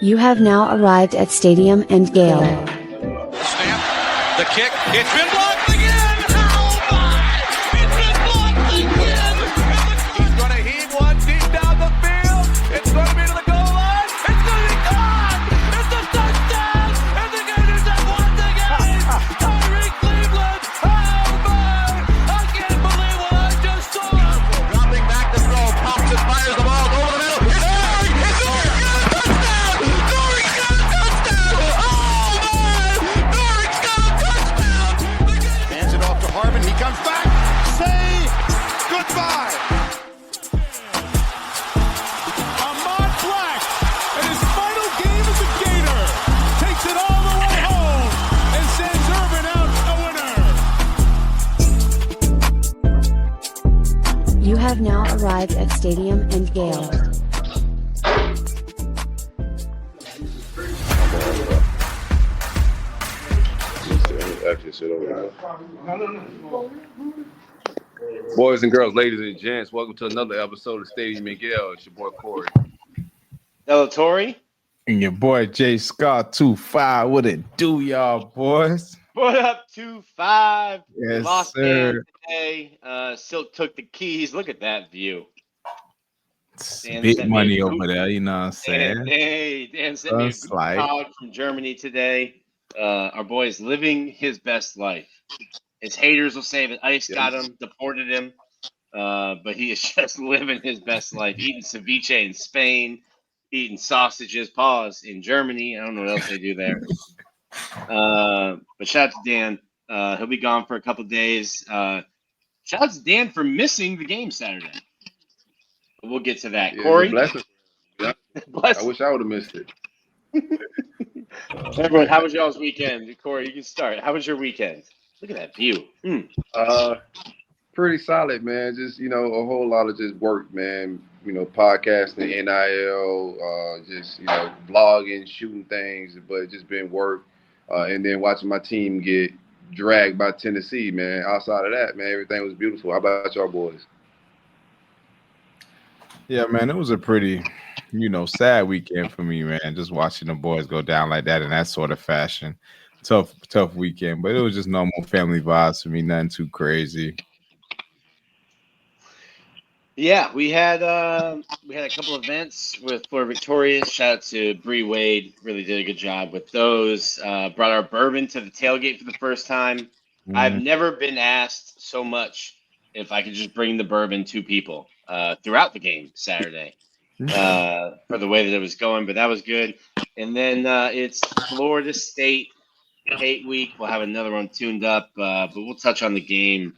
You have now arrived at Stadium and Gale. Snap, the kick, it's been blocked again! Oh my! It's been blocked again! He's going to heave one deep down the field. It's going to be to the goal line. It's going to be gone! It's a touchdown! And the Gators have won the game! Tyree Cleveland! Oh my! I can't believe what I just saw! Dropping back to throw, pops and fires the ball over the middle. It's Dory! It's Dory! Touchdown! Dory's got a touchdown! Oh my! Dory's got a touchdown! Hands it off to Harvin. He comes back. Say goodbye. Ahmad Black, in his final game as a Gator, takes it all the way home and sends Urban out a winner. You have now arrived at Stadium and Gale. Actually, sit over there. Boys and girls, ladies and gents, welcome to another episode of Stadium and Gale. It's your boy Corey. Delatorre. And your boy Jay Scott 2-5. What it do, y'all boys? What up, 2-5? Yes, Lost sir. Dan today. Silk took the keys. Look at that view. It's Dan big sent me money a over there, you know what I'm saying? Dan sent me a That's like- card from Germany today. Our boy is living his best life. His haters will say that ICE got him, deported him, but he is just living his best life, eating ceviche in Spain, eating sausages, paws in Germany. I don't know what else they do there. But shout out to Dan. He'll be gone for a couple days. Shout out to Dan for missing the game Saturday. But we'll get to that. Yeah, Corey? bless him. Bless I wish I would have missed it. everyone. How was y'all's weekend? Corey, you can start. How was your weekend? Look at that view. Pretty solid, man. Just, a whole lot of just work, man. Podcasting, NIL, just, blogging, shooting things, but it's just been work. And then watching my team get dragged by Tennessee, man. Outside of that, man, everything was beautiful. How about y'all boys? Yeah, man, it was a pretty, sad weekend for me, man. Just watching the boys go down like that in that sort of fashion. Tough weekend, but it was just normal family vibes for me, nothing too crazy. Yeah, we had a couple events with Florida Victorious. Shout out to Bree Wade, really did a good job with those. Brought our bourbon to the tailgate for the first time. I've never been asked so much if I could just bring the bourbon to people throughout the game Saturday for the way that it was going, but that was good. And then it's Florida State Hate Week. We'll have another one tuned up, but we'll touch on the game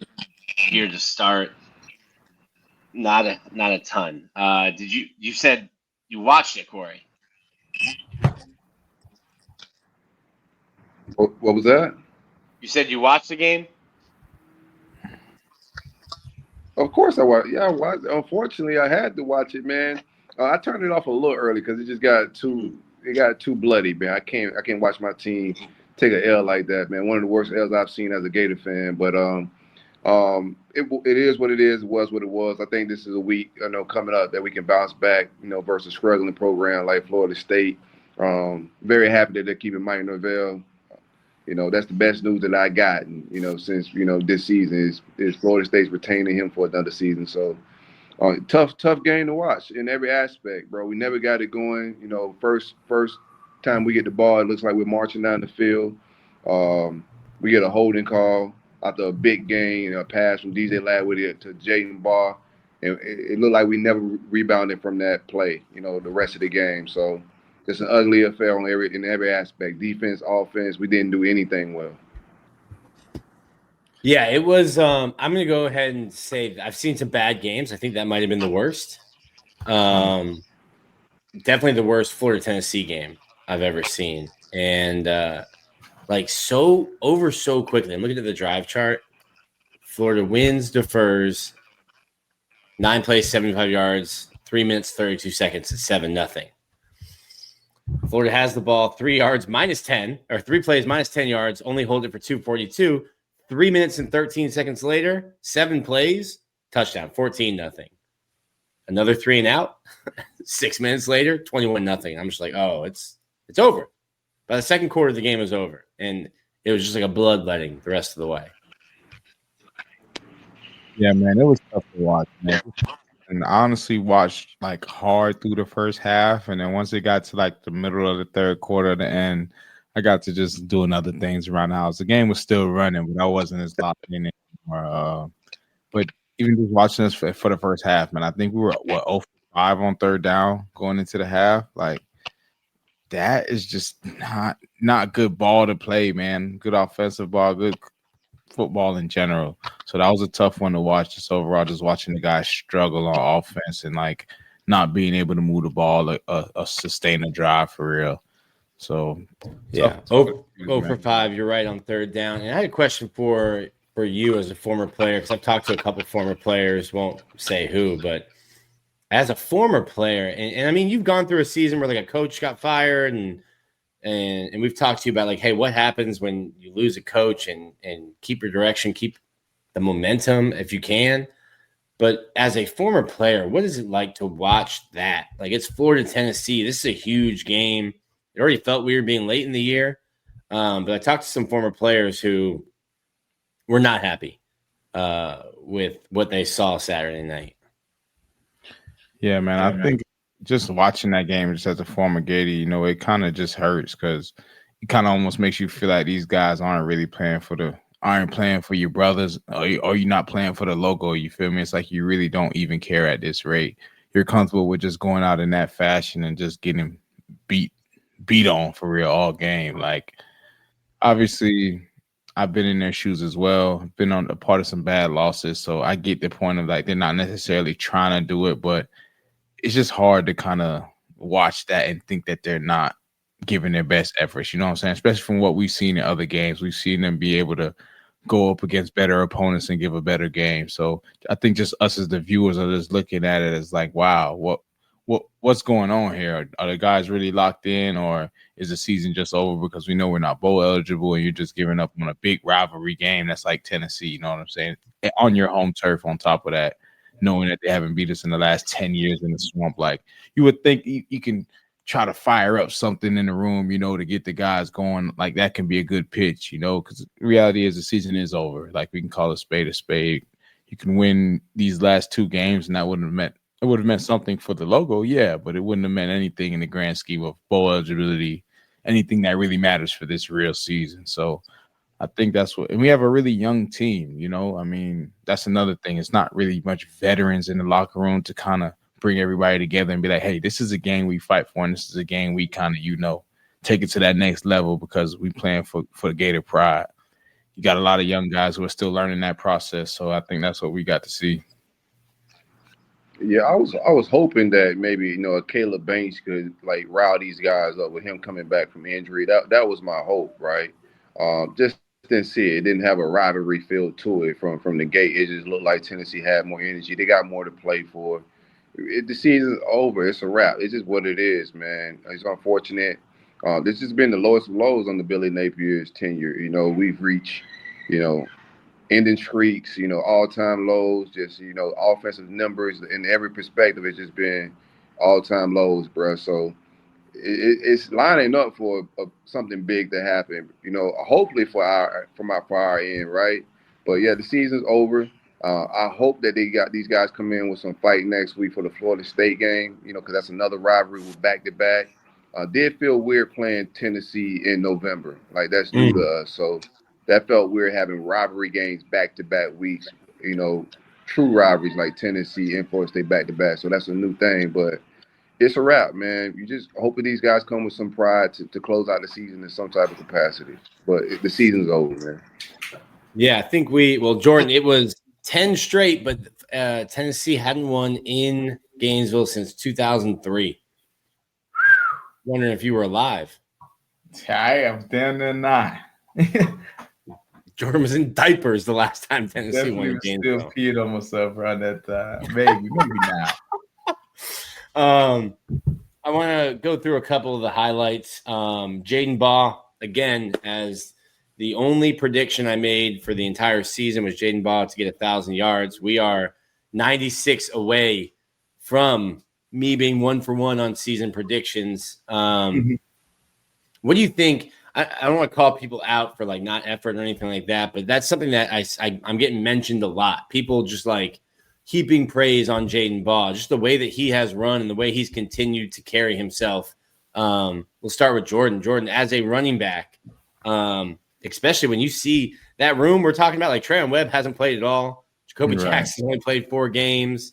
here to start. Not a ton. Did you said you watched it, Corey? What was that? You said you watched the game? Of course I watched. Yeah, I watched. Unfortunately, I had to watch it, man. I turned it off a little early because it just got too bloody, man. I can't watch my team take an L like that, man. One of the worst L's I've seen as a Gator fan. But it is what it is. It was what it was. I think this is a week, coming up that we can bounce back, versus struggling program like Florida State. Very happy that they're keeping Mike Norvell. That's the best news that I got, since this season is Florida State's retaining him for another season. So tough game to watch in every aspect, bro. We never got it going. First time we get the ball, it looks like we're marching down the field. We get a holding call after a big gain, a pass from DJ Ladwood to Jaden Barr. And it looked like we never rebounded from that play, the rest of the game. So it's an ugly affair in every aspect. Defense, offense, we didn't do anything well. Yeah, it was I'm going to go ahead and say I've seen some bad games. I think that might have been the worst. Definitely the worst Florida-Tennessee game I've ever seen. And so quickly. I'm looking at the drive chart. Florida wins, defers, 9 plays, 75 yards, 3 minutes, 32 seconds, it's 7-0. Florida has the ball 3 yards minus 10, or 3 plays minus 10 yards, only hold it for 242. 3 minutes and 13 seconds later, 7 plays, touchdown, 14-0. Another 3 and out. 6 minutes later, 21-0. I'm just like, oh, it's over. By the second quarter, the game was over, and it was just like a bloodletting the rest of the way. Yeah, man, it was tough to watch, man. And I honestly watched like hard through the first half, and then once it got to like the middle of the third quarter, the end, I got to just doing other things around the house. The game was still running, but I wasn't as locked in anymore. But even just watching this for the first half, man, I think we were 0 for 5 on third down going into the half. Like that is just not good ball to play, man. Good offensive ball, good football in general. So that was a tough one to watch. Just overall, just watching the guys struggle on offense and like not being able to move the ball, sustain a drive for real. So yeah, 0 for 5. You're right on third down. And I had a question for you as a former player, because I've talked to a couple former players, won't say who, but as a former player, and I mean, you've gone through a season where like a coach got fired, and we've talked to you about like, hey, what happens when you lose a coach, and keep your direction, keep the momentum if you can. But as a former player, what is it like to watch that? Like, it's Florida, Tennessee. This is a huge game. It already felt weird being late in the year. But I talked to some former players who were not happy with what they saw Saturday night. Yeah, man. I think just watching that game just as a former Gator, it kind of just hurts because it kind of almost makes you feel like these guys aren't really playing for your brothers, or you're not playing for the logo. You feel me? It's like you really don't even care at this rate. You're comfortable with just going out in that fashion and just getting beat on for real all game. Like, obviously, I've been in their shoes as well. I've been on a part of some bad losses, so I get the point of like they're not necessarily trying to do it, but it's just hard to kind of watch that and think that they're not giving their best efforts. You know what I'm saying? Especially from what we've seen in other games. We've seen them be able to go up against better opponents and give a better game. So I think just us as the viewers are just looking at it as like, wow, what's going on here? Are the guys really locked in, or is the season just over because we know we're not bowl eligible and you're just giving up on a big rivalry game that's like Tennessee? You know what I'm saying? On your home turf on top of that, knowing that they haven't beat us in the last 10 years in the swamp. Like, you would think you can try to fire up something in the room, to get the guys going. Like, that can be a good pitch, because the reality is the season is over. Like, we can call a spade a spade. You can win these last 2 games, and that would have meant something for the logo, yeah, but it wouldn't have meant anything in the grand scheme of bowl eligibility, anything that really matters for this real season. So I think that's and we have a really young team, I mean, that's another thing. It's not really much veterans in the locker room to kind of bring everybody together and be like, hey, this is a game we fight for, and this is a game we kind of, take it to that next level because we playing for the Gator pride. You got a lot of young guys who are still learning that process, so I think that's what we got to see. Yeah, I was hoping that maybe a Caleb Banks could like rile these guys up with him coming back from injury. That was my hope, right? Just didn't see it. It didn't have a rivalry feel to it from the gate. It just looked like Tennessee had more energy. They got more to play for. The season's over. It's a wrap. It's just what it is, man. It's unfortunate. This has been the lowest of lows on the Billy Napier's tenure. We've reached, ending streaks, all-time lows, just, offensive numbers in every perspective. It's just been all-time lows, bro. So it's lining up for something big to happen, hopefully for our end, right? But, yeah, the season's over. I hope that they got these guys come in with some fight next week for the Florida State game, because that's another rivalry with back-to-back. Did feel weird playing Tennessee in November. Like, that's new to us. So that felt weird having rivalry games back-to-back weeks, true rivalries like Tennessee and Florida State back-to-back. So that's a new thing. But it's a wrap, man. You just hope that these guys come with some pride to close out the season in some type of capacity. But the season's over, man. Yeah, I think Jordan, it was 10 straight, but Tennessee hadn't won in Gainesville since 2003. Wondering if you were alive. I am damn near not. Jordan was in diapers the last time Tennessee won in Gainesville. Still peed on myself around that time. Maybe now. I want to go through a couple of the highlights. Jaden Baugh, again, as the only prediction I made for the entire season was Jaden Baugh to get 1,000 yards. We are 96 away from me being 1-for-1 on season predictions. What do you think? I don't want to call people out for like not effort or anything like that, but that's something that I'm getting mentioned a lot. People just like heaping praise on Jaden Baugh, just the way that he has run and the way he's continued to carry himself. We'll start with Jordan. Jordan, as a running back, especially when you see that room we're talking about, like Trayon Webb hasn't played at all. Jacoby Jackson only played 4 games.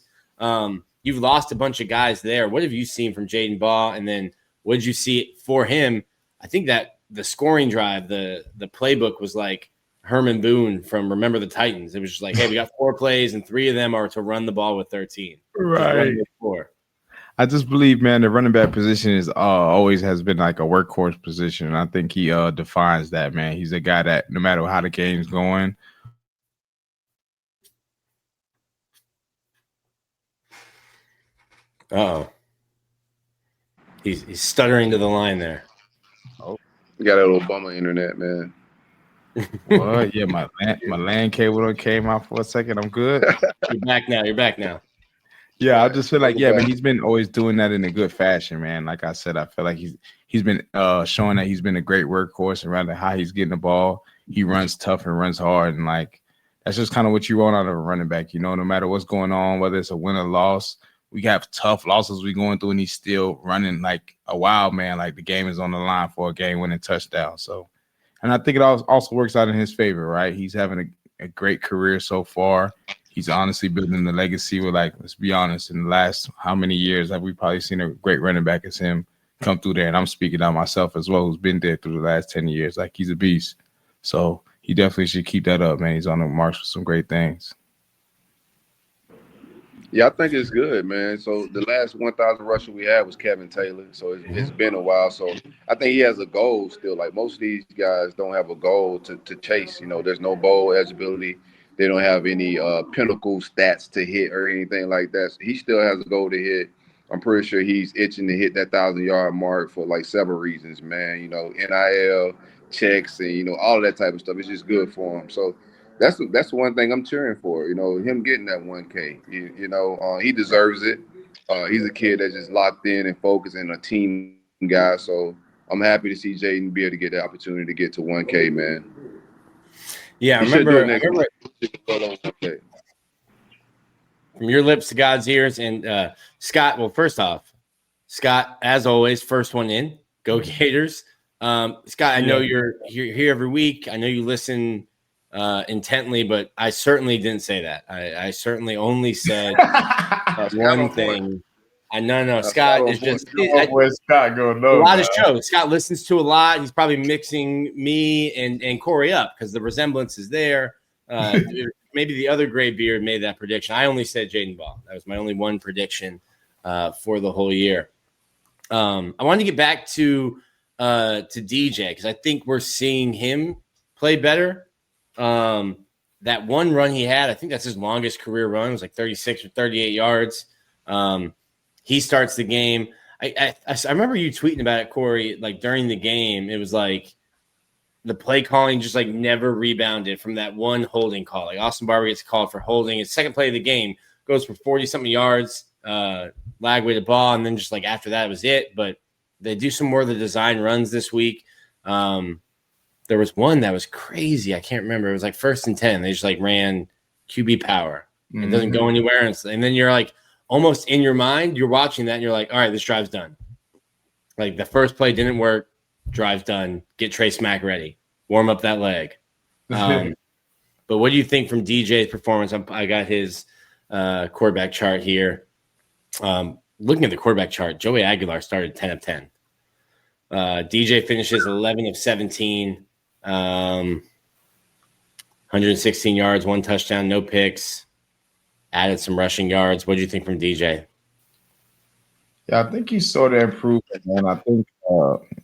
You've lost a bunch of guys there. What have you seen from Jaden Baugh? And then what did you see for him? I think that the scoring drive, the playbook was like Herman Boone from Remember the Titans. It was just like, hey, we got 4 plays and 3 of them are to run the ball with 13. Right. I just believe, man, the running back position is always has been like a workhorse position. And I think he defines that, man. He's a guy that no matter how the game's going. Uh-oh. He's stuttering to the line there. We got a little bummer internet, man. What? Yeah, my LAN cable came out for a second. I'm good. You're back now. Yeah, I just feel like, man, he's been always doing that in a good fashion, man. Like I said, I feel like he's been showing that he's been a great workhorse around how he's getting the ball. He runs tough and runs hard, and like that's just kind of what you want out of a running back. You know, no matter what's going on, whether it's a win or loss, we have tough losses we going through, and he's still running like a wild man. Like the game is on the line for a game-winning touchdown. So, and I think it also works out in his favor, right? He's having a great career so far. He's honestly building the legacy with, like, let's be honest, in the last how many years have we probably seen a great running back as him come through there? And I'm speaking on myself as well, who's been there through the last 10 years. Like, he's a beast. So he definitely should keep that up, man. He's on the march for some great things. Yeah, I think it's good, man. So the last 1,000 rusher we had was Kevin Taylor. So it's been a while. So I think he has a goal still. Like most of these guys don't have a goal to chase. You know, there's no bowl eligibility. They don't have any pinnacle stats to hit or anything like that. So he still has a goal to hit. I'm pretty sure he's itching to hit that 1,000-yard mark for like several reasons, man. You know, NIL, checks, and, you know, all of that type of stuff. It's just good for him. So that's one thing I'm cheering for, you know, him getting that 1K. You know, he deserves it. He's a kid that's just locked in and focused and a team guy. So I'm happy to see Jaden be able to get the opportunity to get to 1K, man. Yeah, I remember from your lips to God's ears. And Scott, well, first off, Scott, as always, first one in. Go Gators. Scott, I know you're here every week. I know you listen intently, but I certainly didn't say that. I certainly only said one thing. No, Scott is just Scott going a lot of shows. Scott listens to a lot. He's probably mixing me and Corey up because the resemblance is there. Maybe the other gray beard made that prediction. I only said Jaden Baugh. That was my only one prediction for the whole year. I wanted to get back to DJ because I think we're seeing him play better. That one run he had, I think that's his longest career run. It was like 36 or 38 yards. He starts the game. I remember you tweeting about it, Corey, like during the game. It was like the play calling just like never rebounded from that one holding call. Like Austin Barber gets called for holding. His second play of the game goes for 40-something yards, lag way to ball, and then just like after that was it. But they do some more of the design runs this week. There was one that was crazy. I can't remember. It was like 1st and 10. They just like ran QB power. It doesn't go anywhere. And then you're like almost in your mind, you're watching that and you're like, all right, this drive's done. Like the first play didn't work. Drive's done. Get Trey Smack ready. Warm up that leg. But what do you think from DJ's performance? I got his quarterback chart here. Looking at the quarterback chart, Joey Aguilar started 10 of 10. DJ finishes 11 of 17. 116 yards, 1 touchdown, no picks. Added some rushing yards. What do you think from DJ? Yeah, I think he's sort of improving, man. I think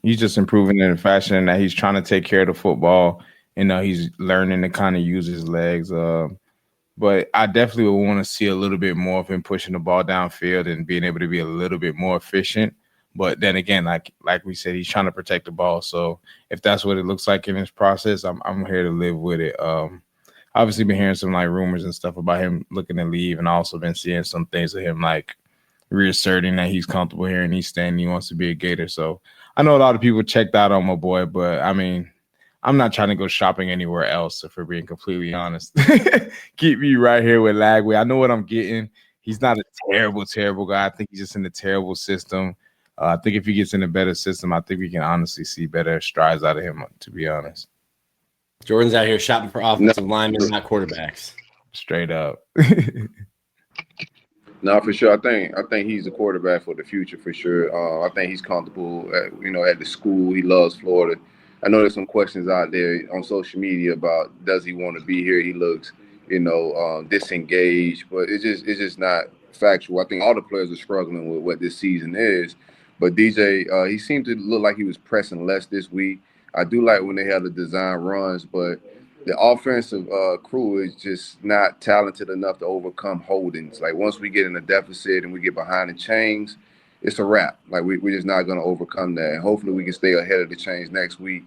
he's just improving in a fashion that he's trying to take care of the football. You know, he's learning to kind of use his legs. But I definitely would want to see a little bit more of him pushing the ball downfield and being able to be a little bit more efficient. But then again, like we said, he's trying to protect the ball. So if that's what it looks like in this process, I'm here to live with it. Obviously been hearing some like rumors and stuff about him looking to leave, and also been seeing some things of him like reasserting that he's comfortable here and he's staying. He wants to be a Gator. So I know a lot of people checked out on my boy, but I mean, I'm not trying to go shopping anywhere else, if we're being completely honest. Keep me right here with Lagway. I know what I'm getting. He's not a terrible, terrible guy. I think he's just in a terrible system. I think if he gets in a better system, I think we can honestly see better strides out of him, to be honest. Jordan's out here shopping for offensive linemen, not quarterbacks. Straight up. No, for sure. I think he's a quarterback for the future for sure. I think he's comfortable at the school. He loves Florida. I know there's some questions out there on social media about does he want to be here. He looks, disengaged, but it's just not factual. I think all the players are struggling with what this season is. But DJ, he seemed to look like he was pressing less this week. I do like when they have the design runs, but the offensive crew is just not talented enough to overcome holdings. Like once we get in a deficit and we get behind the chains, it's a wrap. Like we're just not going to overcome that. And hopefully we can stay ahead of the chains next week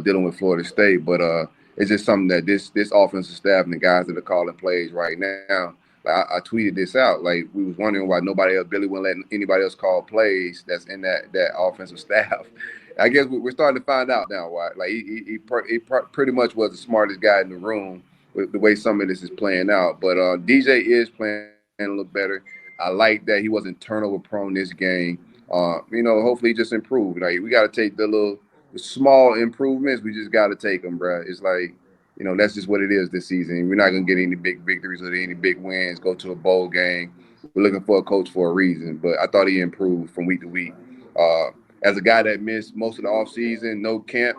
dealing with Florida State. But it's just something that this offensive staff and the guys that are calling plays right now, like I tweeted this out. Like we was wondering why Billy wouldn't let anybody else call plays that's in that offensive staff. I guess we're starting to find out now why. Like he pretty much was the smartest guy in the room with the way some of this is playing out. But DJ is playing a little better. I like that he wasn't turnover prone this game. Hopefully he just improved. Like we got to take the small improvements. We just got to take them, bro. It's like, that's just what it is this season. We're not gonna get any big victories or any big wins. Go to a bowl game. We're looking for a coach for a reason. But I thought he improved from week to week. As a guy that missed most of the offseason, no camp,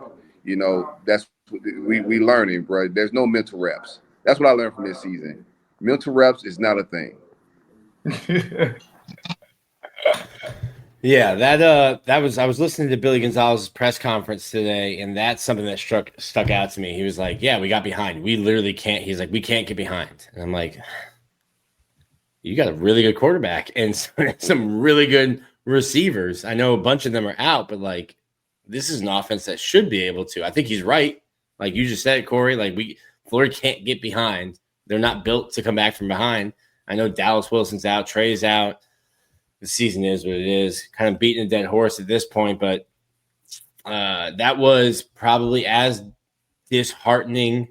that's what we learning, bro. There's no mental reps. That's what I learned from this season. Mental reps is not a thing. Yeah, that was I was listening to Billy Gonzalez's press conference today, and that's something that stuck out to me. He was like, "Yeah, we got behind. We literally can't." He's like, "We can't get behind," and I'm like, "You got a really good quarterback and some really good receivers. I know a bunch of them are out, but like this is an offense that should be able to." I think he's right. Like you just said, Corey, like Florida can't get behind. They're not built to come back from behind. I know Dallas Wilson's out, Trey's out. The season is what it is. Kind of beating a dead horse at this point, but that was probably as disheartening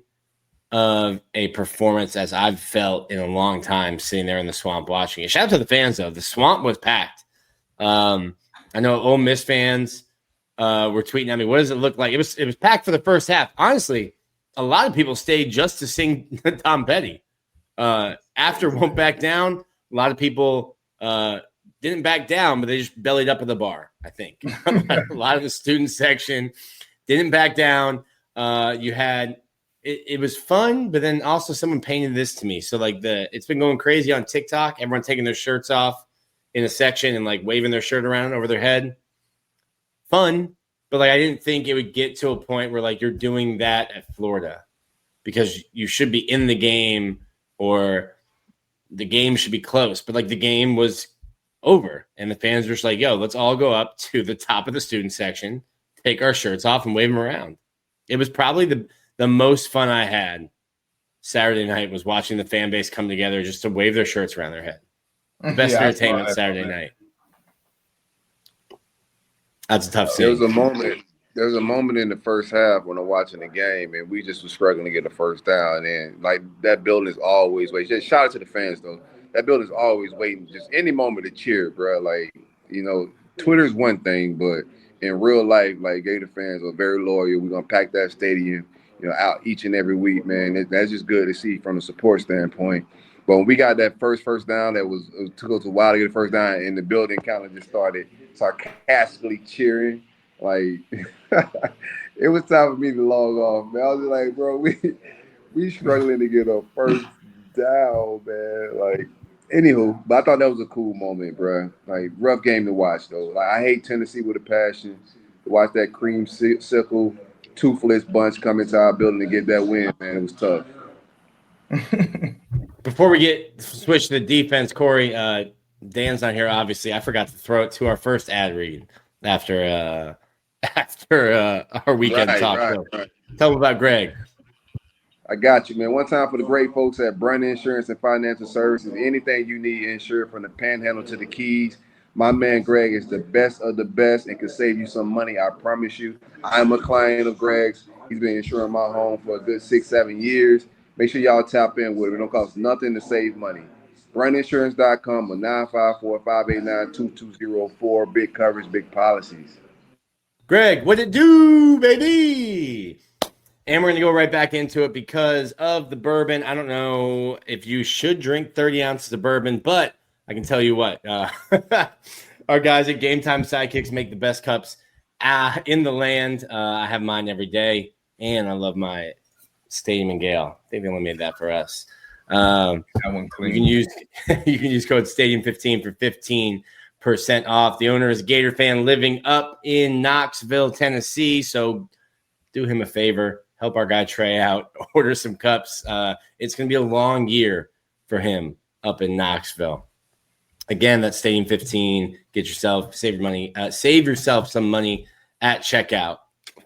of a performance as I've felt in a long time sitting there in the swamp watching it. Shout out to the fans, though. The swamp was packed. I know Ole Miss fans were tweeting at me, what does it look like? It was packed for the first half. Honestly, a lot of people stayed just to sing Tom Petty. After Won't Back Down, a lot of people didn't back down, but they just bellied up at the bar, I think. A lot of the student section didn't back down. You had it was fun, but then also someone painted this to me. So like it's been going crazy on TikTok, everyone taking their shirts off in a section and like waving their shirt around over their head. Fun, but like I didn't think it would get to a point where like you're doing that at Florida because you should be in the game or the game should be close. But like the game was over and the fans were just like, yo, let's all go up to the top of the student section, take our shirts off and wave them around. It was probably the most fun I had Saturday night was watching the fan base come together just to wave their shirts around their head. The best entertainment Saturday night. That's a tough scene. There was a moment in the first half when I'm watching the game and we just were struggling to get a first down. And like that building is always waiting. Just shout out to the fans though. That building is always waiting, just any moment to cheer, bro. Like, Twitter is one thing, but in real life, like Gator fans are very loyal. We're gonna pack that stadium, out each and every week, man. That's just good to see from a support standpoint. But when we got that first down, it took us a while to get the first down, and the building kind of just started sarcastically cheering. Like, it was time for me to log off, man. I was just like, bro, we struggling to get a first down, man. Like, anywho, but I thought that was a cool moment, bro. Like, rough game to watch, though. Like, I hate Tennessee with a passion. To watch that creamsicle, toothless bunch come into our building and get that win, man, it was tough. Before we switch to the defense, Corey, Dan's not here, obviously. I forgot to throw it to our first ad read after our weekend talk. Right. Tell him about Greg. I got you, man. One time for the great folks at Brun Insurance and Financial Services. Anything you need insured from the Panhandle to the Keys. My man Greg is the best of the best and can save you some money. I promise you. I'm a client of Greg's. He's been insuring my home for a good 6-7 years. Make sure y'all tap in with him. It don't cost nothing to save money. Bruninsurance.com or 954-589-2204. Big coverage, big policies. Greg, what it do, baby? And we're going to go right back into it because of the bourbon. I don't know if you should drink 30 ounces of bourbon, but I can tell you what. Our guys at Game Time Sidekicks make the best cups in the land. I have mine every day, and I love my Stadium and Gale. I think they only made that for us. That one clean. You can use code Stadium15 for 15% off. The owner is a Gator fan living up in Knoxville, Tennessee. So do him a favor. Help our guy Trey out. Order some cups. It's going to be a long year for him up in Knoxville. Again, that's Stadium 15. Save yourself some money at checkout.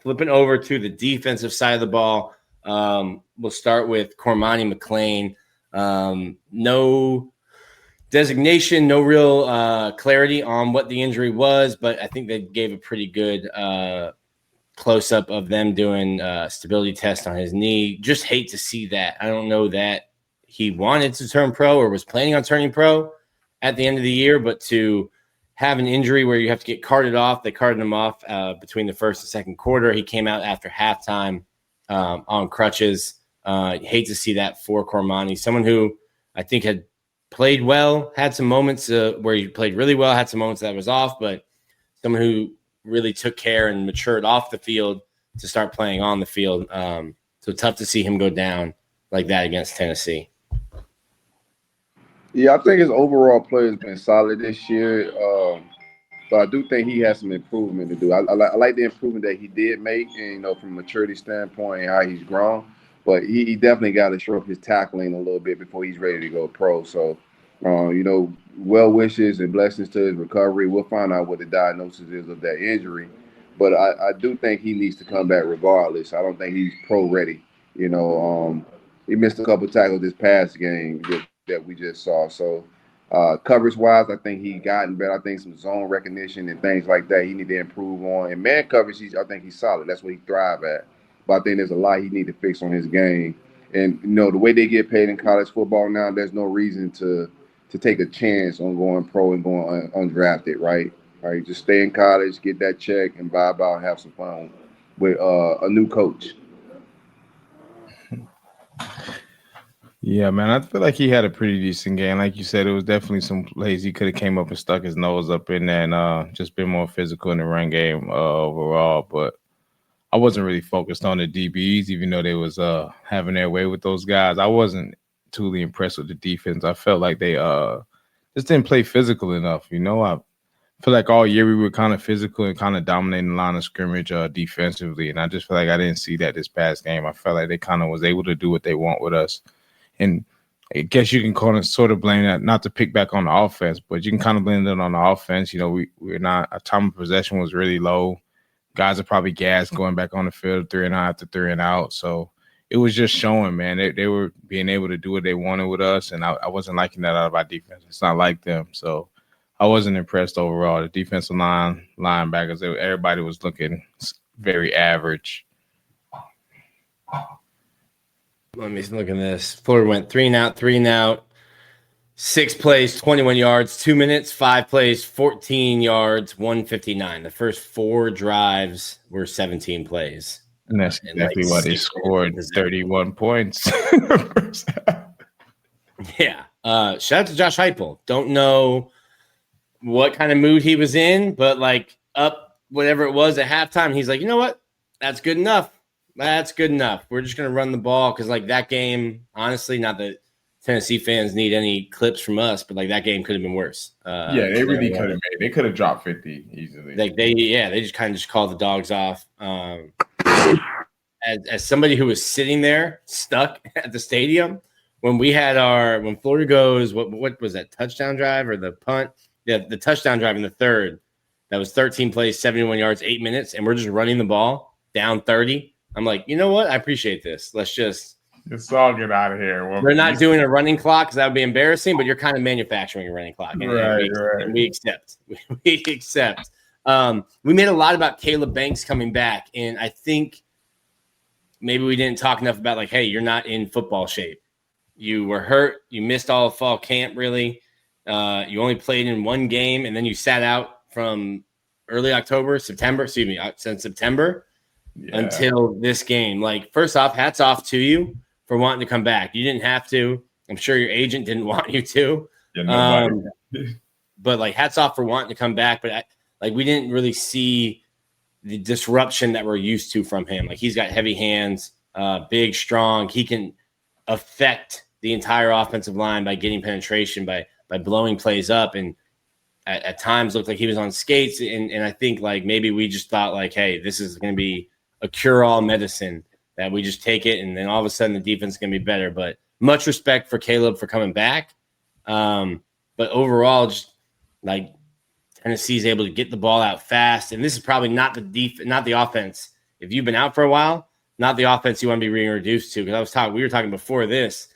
Flipping over to the defensive side of the ball, we'll start with Cormani McClain. No designation, no real clarity on what the injury was, but I think they gave a pretty good close-up of them doing a stability test on his knee. Just hate to see that. I don't know that he wanted to turn pro or was planning on turning pro at the end of the year, but to have an injury where you have to get carted off, they carted him off between the first and second quarter. He came out after halftime on crutches. Hate to see that for Cormani, someone who I think had played well, had some moments where he played really well, had some moments that was off, but someone who really took care and matured off the field to start playing on the field. So tough to see him go down like that against Tennessee. Yeah, I think his overall play has been solid this year. But I do think he has some improvement to do. I like the improvement that he did make, and, from a maturity standpoint and how he's grown. But he definitely got to show up his tackling a little bit before he's ready to go pro. So, well wishes and blessings to his recovery. We'll find out what the diagnosis is of that injury. But I do think he needs to come back regardless. I don't think he's pro ready. He missed a couple tackles this past game that we just saw. So, coverage-wise, I think he gotten better. I think some zone recognition and things like that he need to improve on. And man coverage, I think he's solid. That's what he thrive at. But I think there's a lot he need to fix on his game. And, the way they get paid in college football now, there's no reason to take a chance on going pro and going undrafted, right? All right, just stay in college, get that check, and vibe out, have some fun with a new coach. Yeah, man, I feel like he had a pretty decent game. Like you said, it was definitely some plays he could have came up and stuck his nose up in there and just been more physical in the run game overall. But I wasn't really focused on the DBs, even though they was having their way with those guys. I wasn't truly impressed with the defense. I felt like they just didn't play physical enough. I feel like all year we were kind of physical and kind of dominating the line of scrimmage defensively, and I just feel like I didn't see that this past game. I felt like they kind of was able to do what they want with us. And I guess you can sort of blame that, not to pick back on the offense, but you can kind of blame it on the offense. We're not – our time of possession was really low. Guys are probably gassed going back on the field 3 and out after 3 and out. So it was just showing, man. They were being able to do what they wanted with us, and I wasn't liking that out of our defense. It's not like them. So I wasn't impressed overall. The defensive linebackers, everybody was looking very average. Let me look at this. Florida went 3 and out, 6 plays, 21 yards, 2 minutes, 5 plays, 14 yards, 159. The first 4 drives were 17 plays. And that's exactly why they scored 31 points. Yeah. Shout out to Josh Heupel. Don't know what kind of mood he was in, but up whatever it was at halftime, he's like, you know what? That's good enough. That's good enough. We're just going to run the ball because, that game, honestly, not that Tennessee fans need any clips from us, but, that game could have been worse. They really could have made. They could have dropped 50 easily. They just kind of called the dogs off. As somebody who was sitting there stuck at the stadium when Florida goes, what was that, touchdown drive or the punt? Yeah, the touchdown drive in the third. That was 13 plays, 71 yards, 8 minutes, and we're just running the ball down 30. I'm like, you know what? I appreciate this. Let's just It's all get out of here. They're not doing a running clock because that would be embarrassing, but you're kind of manufacturing a running clock. And we accept. We accept. We made a lot about Caleb Banks coming back, and I think maybe we didn't talk enough about, like, hey, you're not in football shape. You were hurt. You missed all of fall camp, really. You only played in one game, and then you sat out from early since September until this game. Like, first off, hats off to you for wanting to come back. You didn't have to. I'm sure your agent didn't want you to. But, like, hats off for wanting to come back. But, we didn't really see the disruption that we're used to from him. Like, he's got heavy hands, big, strong. He can affect the entire offensive line by getting penetration, by blowing plays up, and at times looked like he was on skates. And I think, like, maybe we just thought, like, hey, this is going to be a cure-all medicine that we just take it, and then all of a sudden the defense is going to be better. But much respect for Caleb for coming back. But overall, just like Tennessee's able to get the ball out fast, and this is probably not the offense. If you've been out for a while, not the offense you want to be reintroduced to. Because we were talking before this.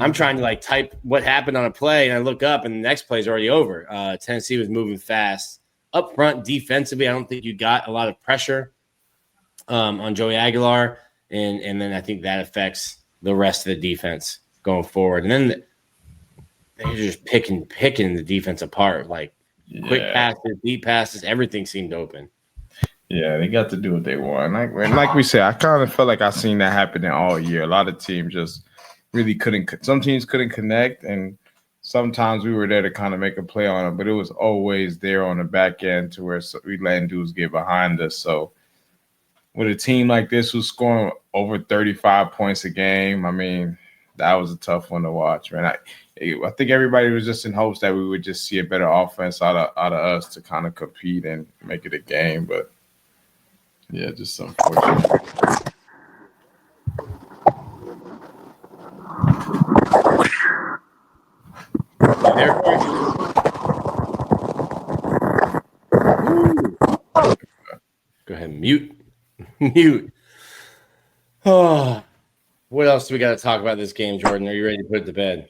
I'm trying to, like, type what happened on a play, and I look up, and the next play is already over. Tennessee was moving fast. Up front, defensively, I don't think you got a lot of pressure on Joey Aguilar, and then I think that affects the rest of the defense going forward. And then they're just picking the defense apart, like quick passes, deep passes, everything seemed open. Yeah, they got to do what they want. Like we said, I kind of felt like I seen that happening all year. A lot of teams just really couldn't. Some teams couldn't connect, and sometimes we were there to kind of make a play on it, but it was always there on the back end to where we letting dudes get behind us. So with a team like this who's scoring over 35 points a game, I mean, that was a tough one to watch, man. I think everybody was just in hopes that we would just see a better offense out of us to kind of compete and make it a game, but yeah, just unfortunate. Go ahead, mute. Oh, what else do we got to talk about this game, Jordan? Are you ready to put it to bed?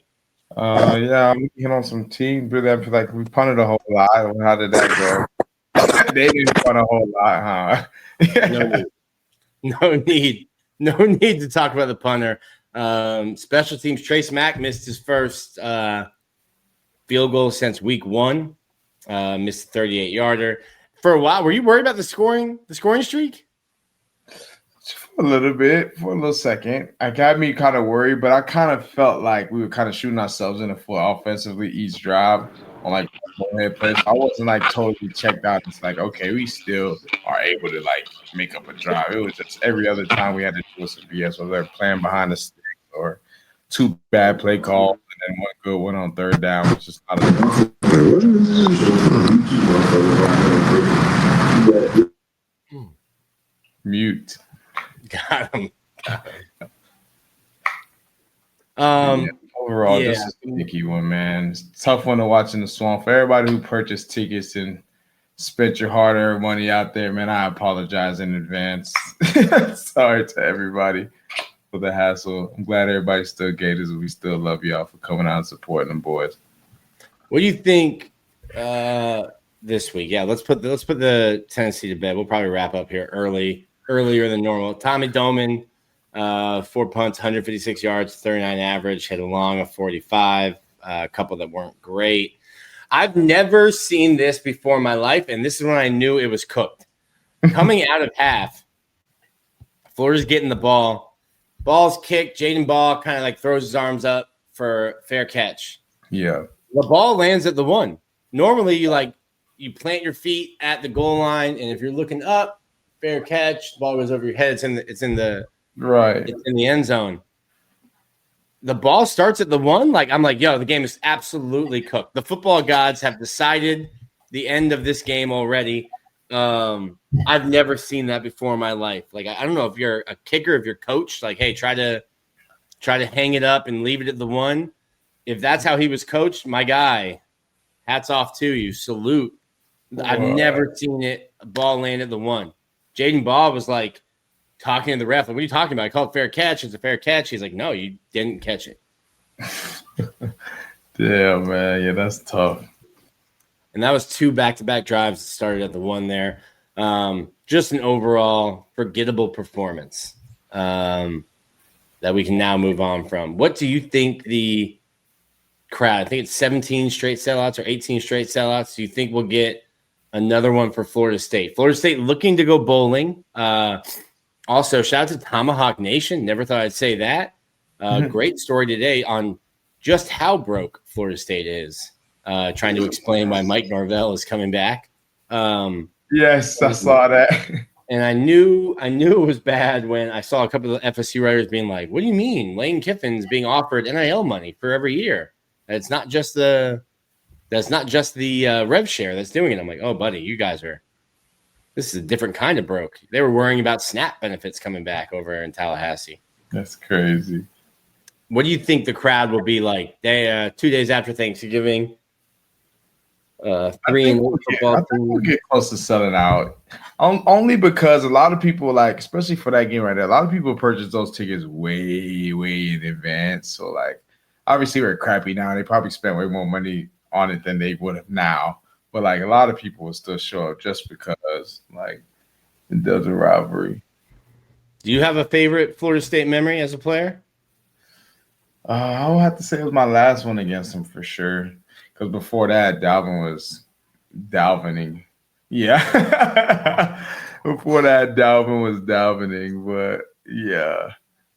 Yeah, I'm looking on some teams, but like we punted a whole lot. How did that go? They didn't punt a whole lot, huh? No need to talk about the punter. Special teams, Trace Mack missed his first field goal since week 1. Missed a 38-yarder. For a while, were you worried about the scoring streak? For a little second. I got me kind of worried, but I kind of felt like we were kind of shooting ourselves in the foot offensively each drive on like overhead plays. I wasn't like totally checked out. It's like, okay, we still are able to like make up a drive. It was just every other time we had to do some BS, whether they're playing behind the stick or 2 bad play calls and then 1 good one on 3rd down, which is not enough. Mute. Got him. Overall, this is a picky one, man. It's a tough one to watch in the Swamp. For everybody who purchased tickets and spent your hard-earned money out there, man, I apologize in advance. Sorry to everybody for the hassle. I'm glad everybody's still Gators, and we still love y'all for coming out and supporting them boys. What do you think this week? Yeah, let's put the Tennessee to bed. We'll probably wrap up here earlier than normal. Tommy Doman, 4 punts, 156 yards, 39 average, hit a long of 45, a couple that weren't great. I've never seen this before in my life, and this is when I knew it was cooked. Coming out of half, Florida's getting the ball. Ball's kicked. Jaden Ball kind of like throws his arms up for fair catch. Yeah. The ball lands at the 1. Normally, you plant your feet at the goal line, and if you're looking up, fair catch, the ball goes over your head. It's in the end zone. The ball starts at the 1. Like, I'm like, yo, the game is absolutely cooked. The football gods have decided the end of this game already. I've never seen that before in my life. Like, I don't know if you're a kicker, if you're coached, like, hey, try to hang it up and leave it at the 1. If that's how he was coached, my guy, hats off to you. Salute. I've never seen a ball land at the 1. Jaden Ball was like talking to the ref. Like, what are you talking about? I called fair catch. It's a fair catch. He's like, no, you didn't catch it. Damn, man. Yeah, that's tough. And that was 2 back-to-back drives that started at the one there. Just an overall forgettable performance that we can now move on from. What do you think the crowd, I think it's 17 straight sellouts or 18 straight sellouts, do you think we'll get another one for Florida State? Florida State looking to go bowling. Also, shout out to Tomahawk Nation. Never thought I'd say that. Great story today on just how broke Florida State is. Trying to explain why Mike Norvell is coming back. Yes, I saw that. And I knew it was bad when I saw a couple of FSU writers being like, what do you mean? Lane Kiffin's being offered NIL money for every year. That's not just the rev share that's doing it. I'm like, oh, buddy, this is a different kind of broke. They were worrying about SNAP benefits coming back over in Tallahassee. That's crazy. What do you think the crowd will be like 2 days after Thanksgiving? 3 and 1 football. I think we'll get close to selling out. Only because a lot of people, like, especially for that game right there, a lot of people purchase those tickets way, way in advance. So, like, obviously we're crappy now. They probably spent way more money on it than they would have now. But, like, a lot of people will still show up just because, like, it does a rivalry. Do you have a favorite Florida State memory as a player? I would have to say it was my last one against them for sure. Because before that, Dalvin was Dalvining. Yeah. Before that, Dalvin was Dalvining. But, yeah.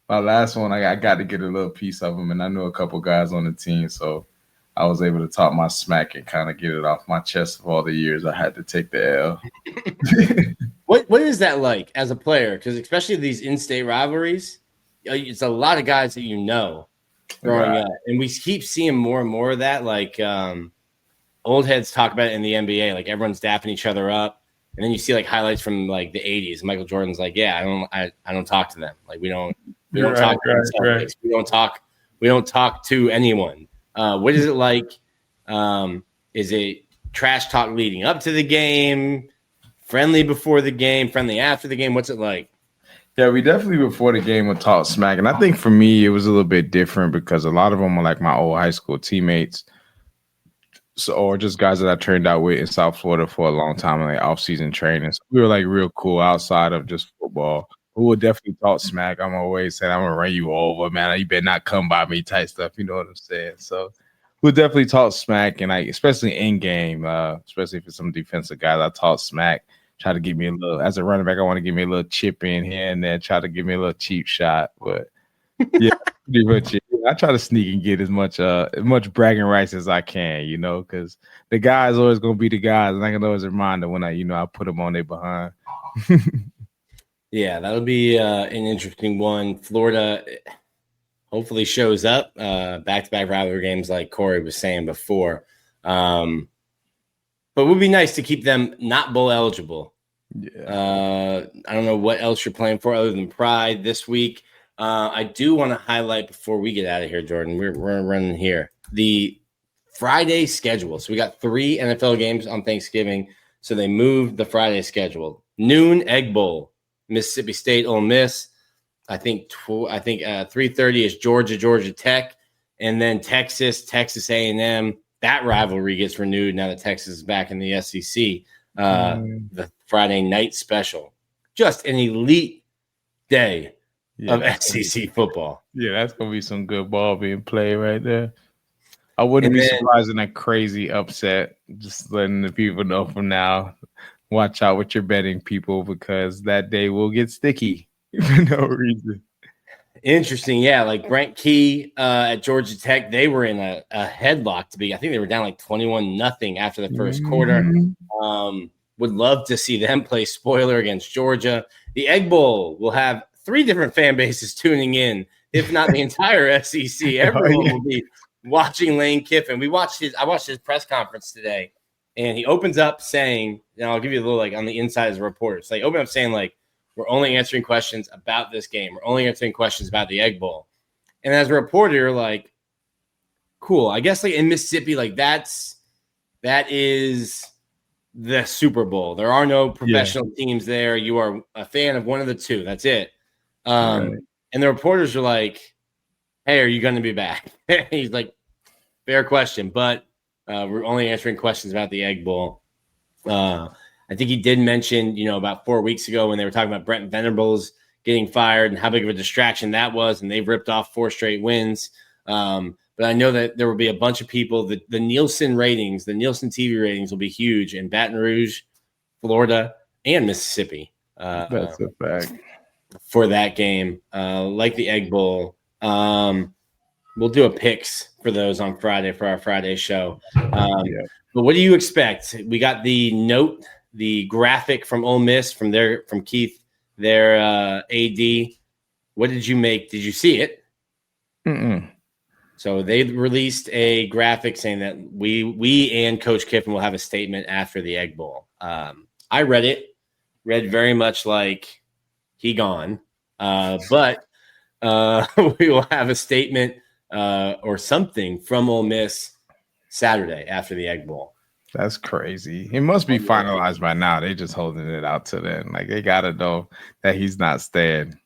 My last one, I got to get a little piece of him. And I knew a couple guys on the team. So I was able to talk my smack and kind of get it off my chest of all the years I had to take the L. What is that like as a player? Because especially these in-state rivalries, it's a lot of guys that you know growing up. And we keep seeing more and more of that. Like old heads talk about it in the NBA. Like everyone's dapping each other up. And then you see like highlights from like the 80s. Michael Jordan's like, yeah, I don't talk to them. Like we don't talk to themselves. We don't talk to anyone. What is it like? Is it trash talk leading up to the game? Friendly before the game? Friendly after the game? What's it like? Yeah, we definitely before the game would talk smack. And I think for me, it was a little bit different because a lot of them were like my old high school teammates. So, or just guys that I turned out with in South Florida for a long time in like off-season training. So we were like real cool outside of just football. We would definitely talk smack. I'm always saying, I'm going to run you over, man. You better not come by me type stuff. You know what I'm saying? So we'll definitely talk smack. And like, especially in game, especially if it's some defensive guys, I talk smack. Try to give me a little, as a running back, I want to give me a little chip in here and there, try to give me a little cheap shot. But yeah, pretty much it. I try to sneak and get as much bragging rights as I can, you know, because the guys always going to be the guys. And I can always remind them when I put them on their behind. Yeah, that'll be an interesting one. Florida hopefully shows up. Back-to-back rivalry games like Corey was saying before. But it would be nice to keep them not bowl eligible. Yeah. I don't know what else you're playing for other than Pride this week. I do want to highlight before we get out of here, Jordan, we're running here, the Friday schedule. So we got 3 NFL games on Thanksgiving. So they moved the Friday schedule. Noon, Egg Bowl, Mississippi State, Ole Miss. I think 3:30 is Georgia Tech. And then Texas A&M. That rivalry gets renewed now that Texas is back in the SEC. The Friday night special. Just an elite day of SEC football. Yeah, that's going to be some good ball being played right there. I wouldn't be surprised in a crazy upset. Just letting the people know from now. Watch out with your betting, people, because that day will get sticky for no reason. Interesting, yeah. Like Brent Key at Georgia Tech, they were in a headlock I think they were down like 21-0 after the first quarter. Would love to see them play spoiler against Georgia. The Egg Bowl will have 3 different fan bases tuning in, if not the entire SEC. Everyone will be watching Lane Kiffin. I watched his press conference today, and he opens up saying, and I'll give you a little like on the inside as a reporter. So he opened up saying like, we're only answering questions about this game. We're only answering questions about the Egg Bowl. And as a reporter, like, cool. I guess like in Mississippi, like that is the Super Bowl. There are no professional teams there. You are a fan of one of the two. That's it. Right. And the reporters are like, hey, are you going to be back? He's like, fair question, but we're only answering questions about the Egg Bowl. I think he did mention, about 4 weeks ago when they were talking about Brent Venables getting fired and how big of a distraction that was, and they've ripped off 4 straight wins. But I know that there will be a bunch of people. The Nielsen ratings, the Nielsen TV ratings will be huge in Baton Rouge, Florida, and Mississippi. That's a fact. For that game, like the Egg Bowl. We'll do a picks for those on Friday for our Friday show. But what do you expect? We got the graphic from Ole Miss from Keith, their AD. What did you make? Did you see it? Mm-mm. So they released a graphic saying that we and Coach Kiffin will have a statement after the Egg Bowl. I read very much like he gone, but we will have a statement or something from Ole Miss Saturday after the Egg Bowl. That's crazy. It must be finalized by now. They just holding it out to them. Like, they got to know that he's not staying.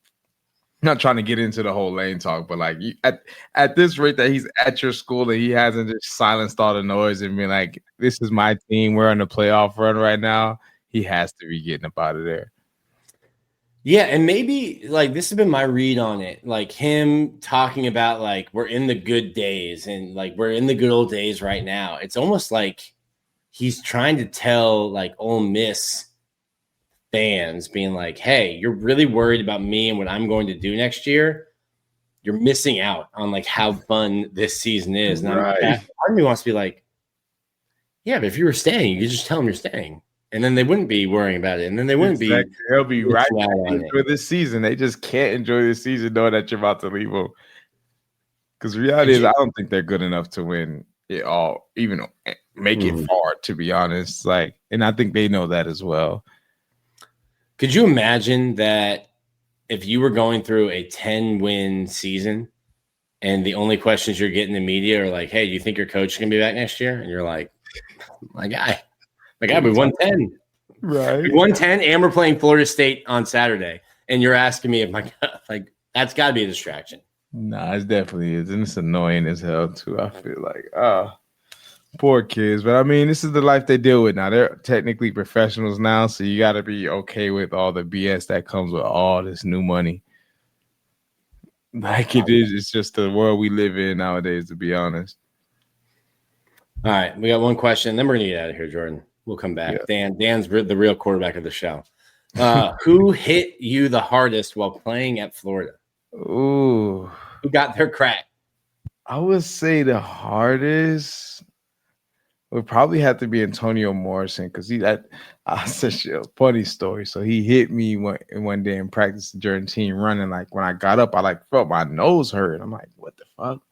I'm not trying to get into the whole lane talk, but like at this rate that he's at your school and he hasn't just silenced all the noise and been like, this is my team. We're on the playoff run right now. He has to be getting up out of there. Yeah, and maybe like this has been my read on it. Like him talking about like we're in the good days and like we're in the good old days right now. It's almost like he's trying to tell like Ole Miss fans being like, hey, you're really worried about me and what I'm going to do next year. You're missing out on like how fun this season is. And right. Part of me wants to be like, yeah, but if you were staying, you could just tell them you're staying. And then they wouldn't be worrying about it. And then they wouldn't be. They'll be right for this season. They just can't enjoy this season knowing that you're about to leave them. Because the reality is, I don't think they're good enough to win it all, even make it far, to be honest. Like, and I think they know that as well. Could you imagine that if you were going through a 10-win season and the only questions you're getting in the media are like, hey, do you think your coach is going to be back next year? And you're like, my guy, we won 10. Right. We won 10, and we're playing Florida State on Saturday. And you're asking me if like that's got to be a distraction. Nah, it definitely is. And it's annoying as hell, too. I feel like, poor kids. But I mean, this is the life they deal with now. They're technically professionals now, so you got to be okay with all the BS that comes with all this new money. Like it is. It's just the world we live in nowadays, to be honest. All right. We got one question. Then we're going to get out of here, Jordan. We'll come back. Yeah. Dan's the real quarterback of the show. Who hit you the hardest while playing at Florida? Ooh. Who got their crack? I would say the hardest would probably have to be Antonio Morrison because such a funny story. So he hit me one day in practice during team running. Like when I got up, I felt my nose hurt. I'm like, what the fuck?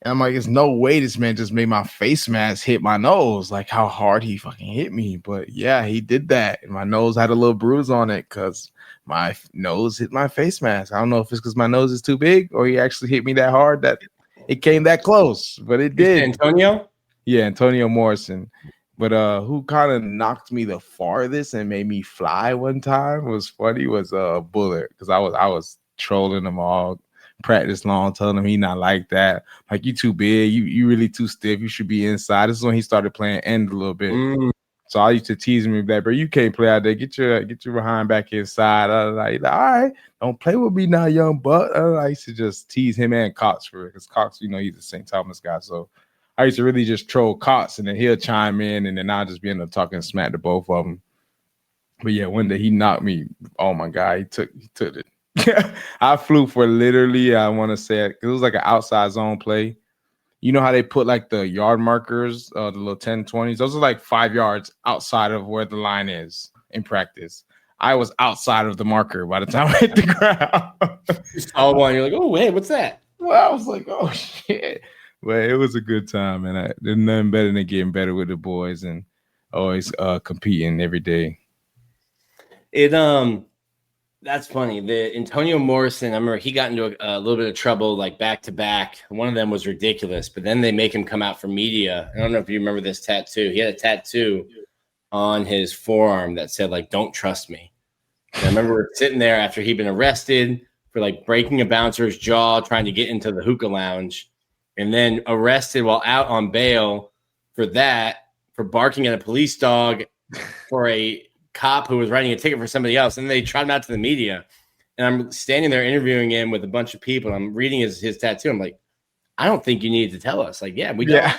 And I'm like, there's no way this man just made my face mask hit my nose. Like how hard he fucking hit me. But yeah, he did that. And my nose had a little bruise on it because my nose hit my face mask. I don't know if it's because my nose is too big or he actually hit me that hard that it came that close. But it did. Antonio? Yeah, Antonio Morrison. But who kind of knocked me the farthest and made me fly one time was Bullard because I was trolling him all practice long, telling him he not like that. Like, you too big, you really too stiff, you should be inside. This is when he started playing end a little bit. So I used to tease him that, bro, you can't play out there. Get your behind back inside. I was like, all right, don't play with me now, young buck. I used to just tease him and Cox for it because Cox, he's a St. Thomas guy. So I used to really just troll Cox, and then he'll chime in, and then I'll just be talking smack to both of them. But yeah, one day he knocked me. Oh my God, he took it. I flew for literally, I want to say it was like an outside zone play. You know how they put like the yard markers, the little 10, 20s? Those are like 5 yards outside of where the line is in practice. I was outside of the marker by the time I hit the ground. You saw one, you're like, oh, wait, what's that? Well, I was like, oh, shit. Well, it was a good time, and there's nothing better than getting better with the boys and always competing every day. That's funny. The Antonio Morrison, I remember he got into a little bit of trouble, like back to back. One of them was ridiculous, but then they make him come out for media. I don't know if you remember this tattoo. He had a tattoo on his forearm that said, like, "Don't trust me." And I remember sitting there after he'd been arrested for like breaking a bouncer's jaw, trying to get into the hookah lounge, and then arrested while out on bail for barking at a police dog for a cop who was writing a ticket for somebody else. And they tried him out to the media. And I'm standing there interviewing him with a bunch of people. I'm reading his tattoo. I'm like, I don't think you needed to tell us. Like, yeah, we don't. Yeah.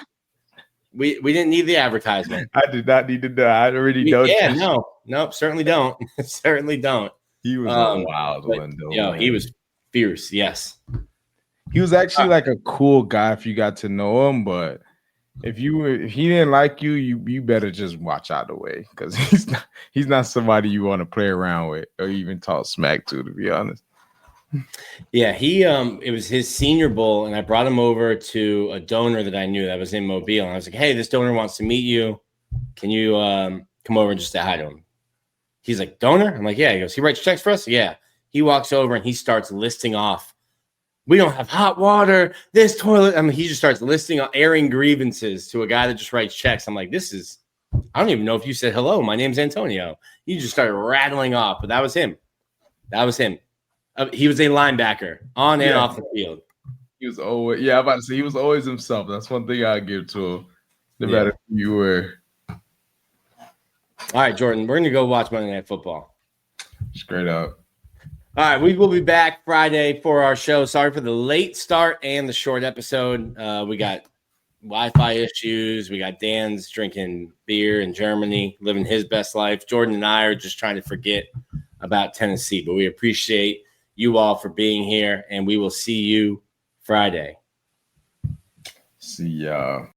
We didn't need the advertisement. I did not need to know. I already know. Yeah, nope, certainly don't. Certainly don't. He was a wild one, though. Yo, he was fierce. Yes. He was actually like a cool guy if you got to know him, but if he didn't like you, you better just watch out the way, because he's not somebody you want to play around with or even talk smack to be honest. Yeah, it was his Senior Bowl, and I brought him over to a donor that I knew that was in Mobile, and I was like, "Hey, this donor wants to meet you. Can you come over and just say hi to him?" He's like, "Donor?" I'm like, "Yeah." He goes, "He writes checks for us?" Yeah. He walks over and he starts listing off, "We don't have hot water, this toilet." I mean, he just starts listing, airing grievances to a guy that just writes checks. I'm like, I don't even know if you said hello. My name's Antonio. He just started rattling off, but that was him. He was a linebacker on and off the field. He was always, I'm about to say, he was always himself. That's one thing I give to him, no matter who you were. All right, Jordan, we're going to go watch Monday Night Football. Straight up. All right, we will be back Friday for our show. Sorry for the late start and the short episode. We got Wi-Fi issues. We got Dan's drinking beer in Germany, living his best life. Jordan and I are just trying to forget about Tennessee, but we appreciate you all for being here, and we will see you Friday. See y'all.